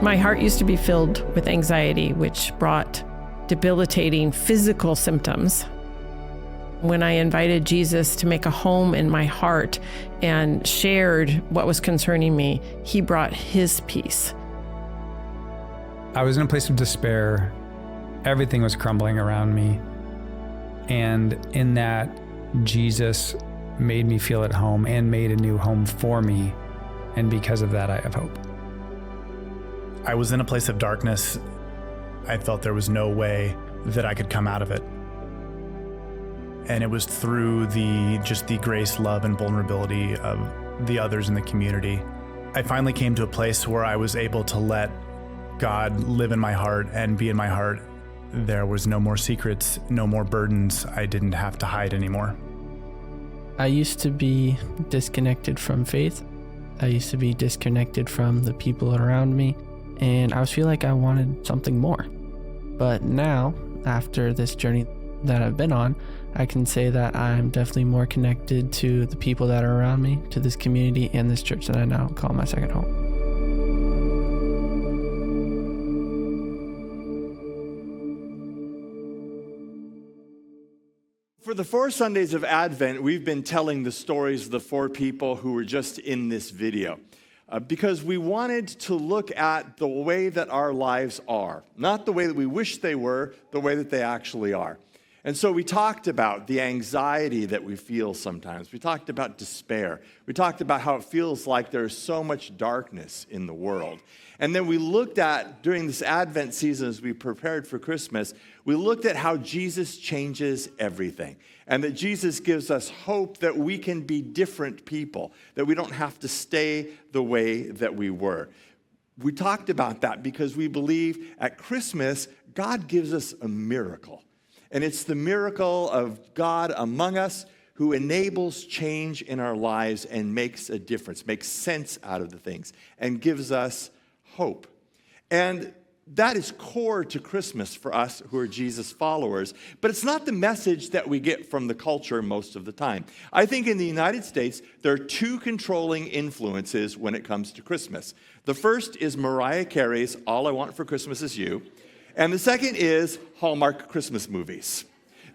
My heart used to be filled with anxiety, which brought debilitating physical symptoms. When I invited Jesus to make a home in my heart and shared what was concerning me, he brought his peace. I was in a place of despair. Everything was crumbling around me. And in that, Jesus made me feel at home and made a new home for me. And because of that, I have hope. I was in a place of darkness. I felt there was no way that I could come out of it. And it was through the grace, love, and vulnerability of the others in the community. I finally came to a place where I was able to let God live in my heart and be in my heart. There was no more secrets, no more burdens. I didn't have to hide anymore. I used to be disconnected from faith. I used to be disconnected from the people around me, and I feel like I wanted something more. But now, after this journey that I've been on, I can say that I'm definitely more connected to the people that are around me, to this community and this church that I now call my second home. For the 4 Sundays of Advent, we've been telling the stories of the 4 people who were just in this video. Because we wanted to look at the way that our lives are. Not the way that we wish they were, the way that they actually are. And so we talked about the anxiety that we feel sometimes. We talked about despair. We talked about how it feels like there's so much darkness in the world. And then we looked at, during this Advent season as we prepared for Christmas, we looked at how Jesus changes everything. And that Jesus gives us hope that we can be different people, that we don't have to stay the way that we were. We talked about that because we believe at Christmas, God gives us a miracle. And it's the miracle of God among us who enables change in our lives and makes a difference, makes sense out of the things, and gives us hope. And that is core to Christmas for us who are Jesus followers. But it's not the message that we get from the culture most of the time. I think in the United States, there are 2 controlling influences when it comes to Christmas. The first is Mariah Carey's All I Want for Christmas Is You. And the second is Hallmark Christmas movies.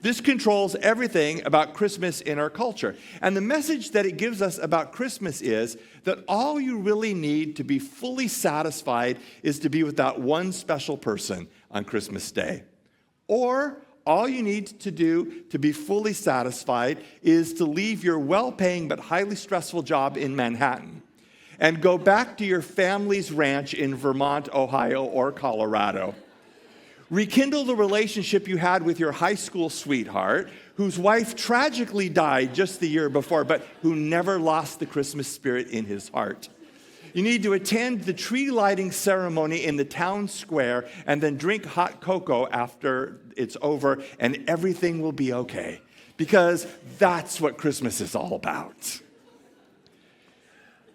This controls everything about Christmas in our culture. And the message that it gives us about Christmas is that all you really need to be fully satisfied is to be with that one special person on Christmas Day. Or all you need to do to be fully satisfied is to leave your well-paying but highly stressful job in Manhattan and go back to your family's ranch in Vermont, Ohio, or Colorado. Rekindle the relationship you had with your high school sweetheart, whose wife tragically died just the year before, but who never lost the Christmas spirit in his heart. You need to attend the tree lighting ceremony in the town square and then drink hot cocoa after it's over, and everything will be okay. Because that's what Christmas is all about.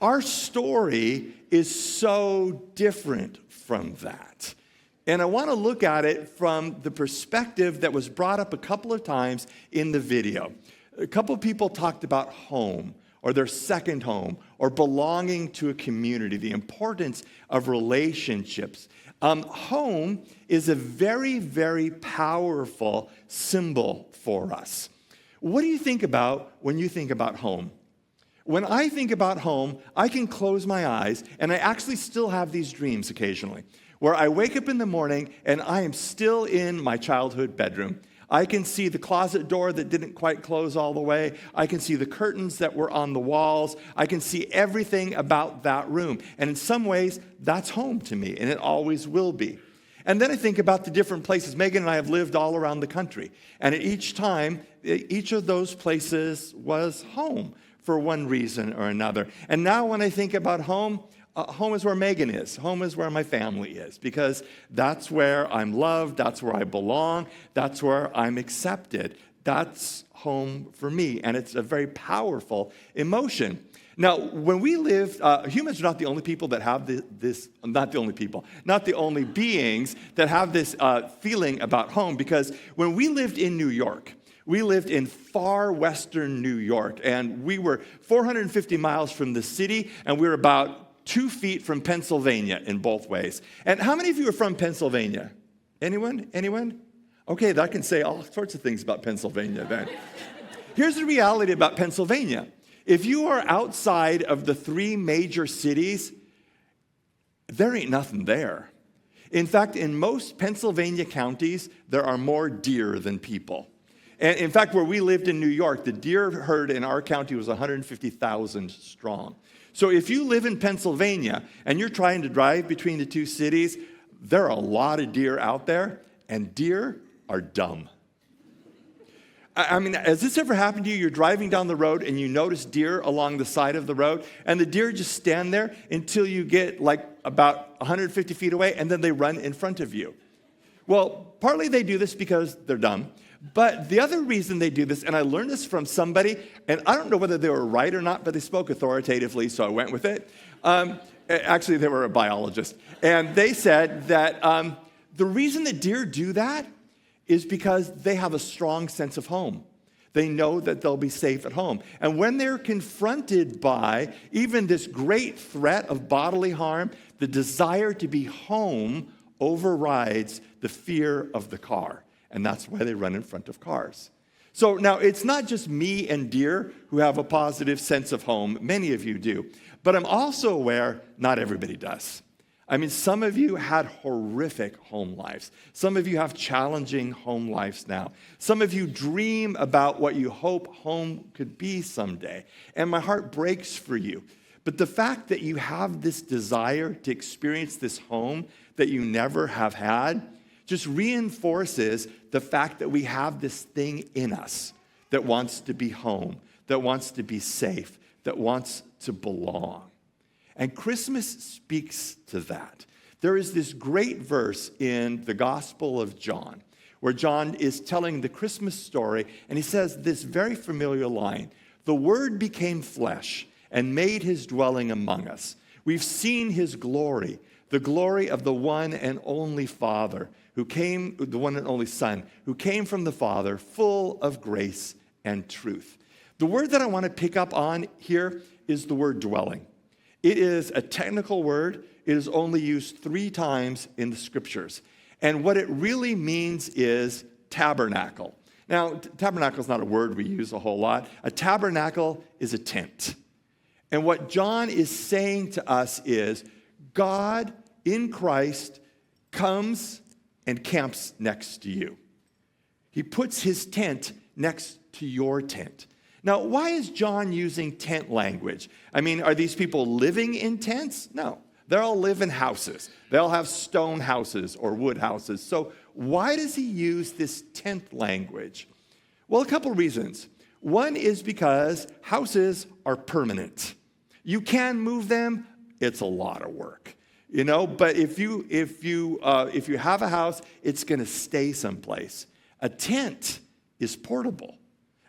Our story is so different from that. And I want to look at it from the perspective that was brought up a couple of times in the video. A couple of people talked about home, or their second home, or belonging to a community, the importance of relationships. Home is a very, very powerful symbol for us. What do you think about when you think about home? When I think about home, I can close my eyes, and I actually still have these dreams occasionally, where I wake up in the morning and I am still in my childhood bedroom. I can see the closet door that didn't quite close all the way. I can see the curtains that were on the walls. I can see everything about that room. And in some ways, that's home to me, and it always will be. And then I think about the different places. Megan and I have lived all around the country. And at each time, each of those places was home for one reason or another. And now when I think about home, home is where Megan is. Home is where my family is, because that's where I'm loved. That's where I belong. That's where I'm accepted. That's home for me, and it's a very powerful emotion. Now, when we live, humans are not the only people that have not the only beings that have this feeling about home, because when we lived in New York, we lived in far western New York, and we were 450 miles from the city, and we were about 2 feet from Pennsylvania in both ways. And how many of you are from Pennsylvania? Anyone? Okay, that can say all sorts of things about Pennsylvania then. Here's the reality about Pennsylvania. If you are outside of the 3 major cities, there ain't nothing there. In fact, in most Pennsylvania counties, there are more deer than people. And in fact, where we lived in New York, the deer herd in our county was 150,000 strong. So if you live in Pennsylvania and you're trying to drive between the 2 cities, there are a lot of deer out there, and deer are dumb. I mean, has this ever happened to you? You're driving down the road and you notice deer along the side of the road, and the deer just stand there until you get like about 150 feet away, and then they run in front of you. Well, partly they do this because they're dumb, but the other reason they do this, and I learned this from somebody, and I don't know whether they were right or not, but they spoke authoritatively, so I went with it. Actually, they were a biologist, and they said that the reason that deer do that is because they have a strong sense of home. They know that they'll be safe at home. And when they're confronted by even this great threat of bodily harm, the desire to be home overrides the fear of the car. And that's why they run in front of cars. So now it's not just me and deer who have a positive sense of home. Many of you do. But I'm also aware not everybody does. I mean, some of you had horrific home lives. Some of you have challenging home lives now. Some of you dream about what you hope home could be someday. And my heart breaks for you. But the fact that you have this desire to experience this home that you never have had just reinforces the fact that we have this thing in us that wants to be home, that wants to be safe, that wants to belong. And Christmas speaks to that. There is this great verse in the Gospel of John where John is telling the Christmas story, and he says this very familiar line, "The Word became flesh and made his dwelling among us. We've seen his glory, the glory of the one and only Father, the one and only Son, who came from the Father, full of grace and truth." The word that I want to pick up on here is the word dwelling. It is a technical word. It is only used 3 times in the scriptures. And what it really means is tabernacle. Now, tabernacle is not a word we use a whole lot. A tabernacle is a tent. And what John is saying to us is God in Christ comes and camps next to you. He puts his tent next to your tent. Now, why is John using tent language? I mean, are these people living in tents? No, they all live in houses. They all have stone houses or wood houses. So why does he use this tent language? Well, a couple reasons. One is because houses are permanent. You can move them. It's a lot of work, but if you have a house, it's going to stay someplace. A tent is portable.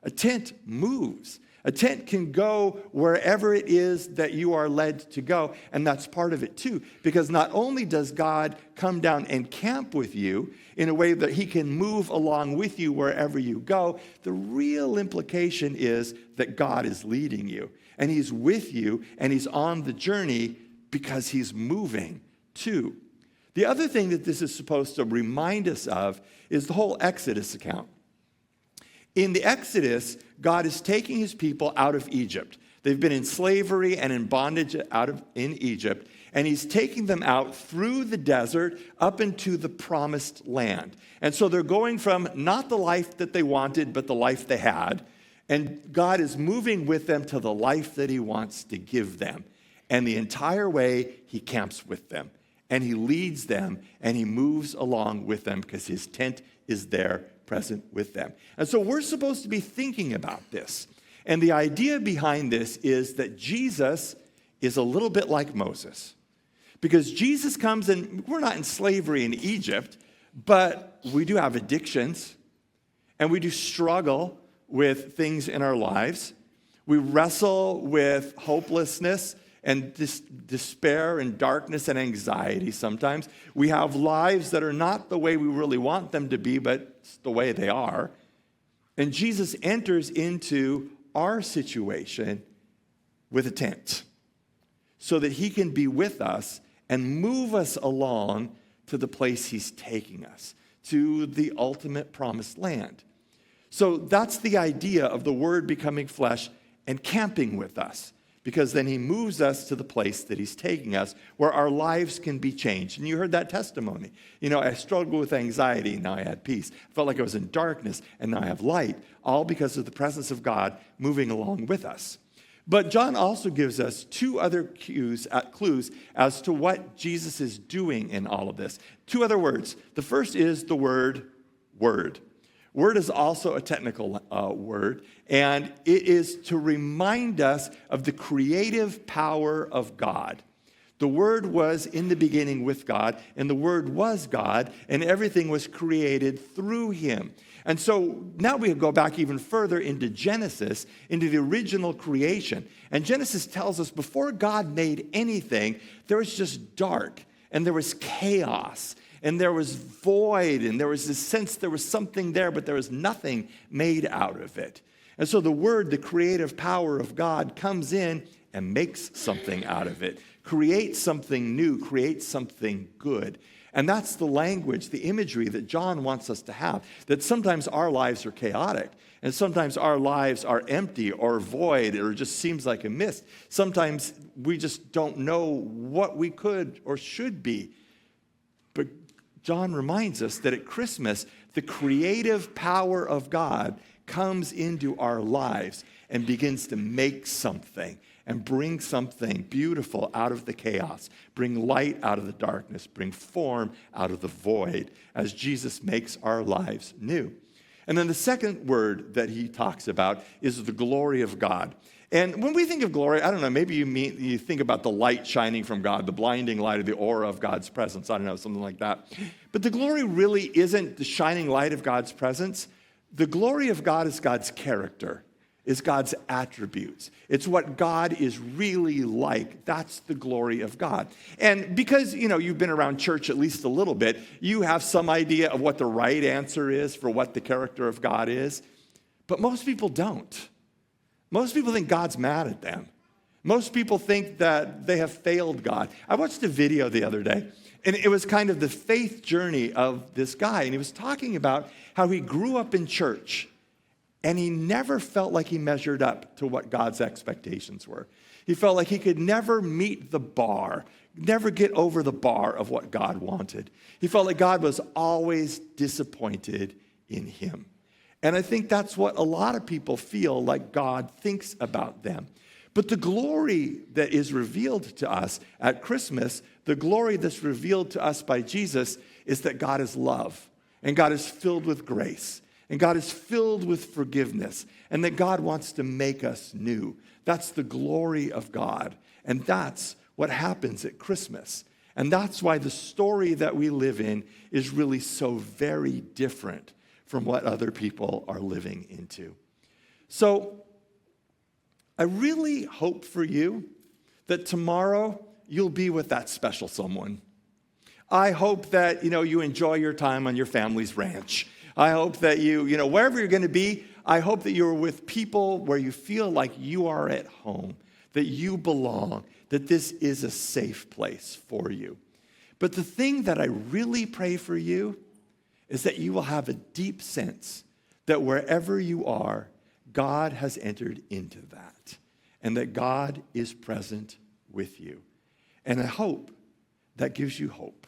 A tent moves. A tent can go wherever it is that you are led to go, and that's part of it too, because not only does God come down and camp with you in a way that he can move along with you wherever you go, the real implication is that God is leading you, and he's with you, and he's on the journey because he's moving too. The other thing that this is supposed to remind us of is the whole Exodus account. In the Exodus, God is taking his people out of Egypt. They've been in slavery and in bondage in Egypt, and he's taking them out through the desert up into the promised land. And so they're going from not the life that they wanted, but the life they had. And God is moving with them to the life that he wants to give them. And the entire way, he camps with them. And he leads them, and he moves along with them because his tent is there present with them. And so we're supposed to be thinking about this. And the idea behind this is that Jesus is a little bit like Moses. Because Jesus comes, and we're not in slavery in Egypt, but we do have addictions, and we do struggle with things in our lives. We wrestle with hopelessness and despair and darkness and anxiety sometimes. We have lives that are not the way we really want them to be, but it's the way they are. And Jesus enters into our situation with a tent. so that he can be with us and move us along to the place he's taking us, to the ultimate promised land. So that's the idea of the Word becoming flesh and camping with us, because then he moves us to the place that he's taking us where our lives can be changed. And you heard that testimony. I struggled with anxiety, now I had peace. I felt like I was in darkness, and now I have light, all because of the presence of God moving along with us. But John also gives us two other clues as to what Jesus is doing in all of this. Two other words. The first is the word word. Word is also a technical word, and it is to remind us of the creative power of God. The Word was in the beginning with God, and the Word was God, and everything was created through him. And so now we go back even further into Genesis, into the original creation. And Genesis tells us before God made anything, there was just dark, and there was chaos, and there was void, and there was this sense there was something there, but there was nothing made out of it. And so the Word, the creative power of God, comes in and makes something out of it, creates something new, creates something good. And that's the language, the imagery that John wants us to have, that sometimes our lives are chaotic, and sometimes our lives are empty or void, or just seems like a mist. Sometimes we just don't know what we could or should be. But John reminds us that at Christmas, the creative power of God comes into our lives and begins to make something and bring something beautiful out of the chaos, bring light out of the darkness, bring form out of the void as Jesus makes our lives new. And then the second word that he talks about is the glory of God. And when we think of glory, I don't know, maybe you think about the light shining from God, the blinding light of the aura of God's presence. I don't know, something like that. But the glory really isn't the shining light of God's presence. The glory of God is God's character, is God's attributes. It's what God is really like. That's the glory of God. And because, you've been around church at least a little bit, you have some idea of what the right answer is for what the character of God is. But most people don't. Most people think God's mad at them. Most people think that they have failed God. I watched a video the other day, and it was kind of the faith journey of this guy. And he was talking about how he grew up in church, and he never felt like he measured up to what God's expectations were. He felt like he could never meet the bar, never get over the bar of what God wanted. He felt like God was always disappointed in him. And I think that's what a lot of people feel like God thinks about them. But the glory that is revealed to us at Christmas, the glory that's revealed to us by Jesus, is that God is love, and God is filled with grace, and God is filled with forgiveness, and that God wants to make us new. That's the glory of God, and that's what happens at Christmas. And that's why the story that we live in is really so very different from what other people are living into. So I really hope for you that tomorrow you'll be with that special someone. I hope that, you enjoy your time on your family's ranch. I hope that you, wherever you're going to be, I hope that you're with people where you feel like you are at home, that you belong, that this is a safe place for you. But the thing that I really pray for you is that you will have a deep sense that wherever you are, God has entered into that, and that God is present with you. And I hope that gives you hope.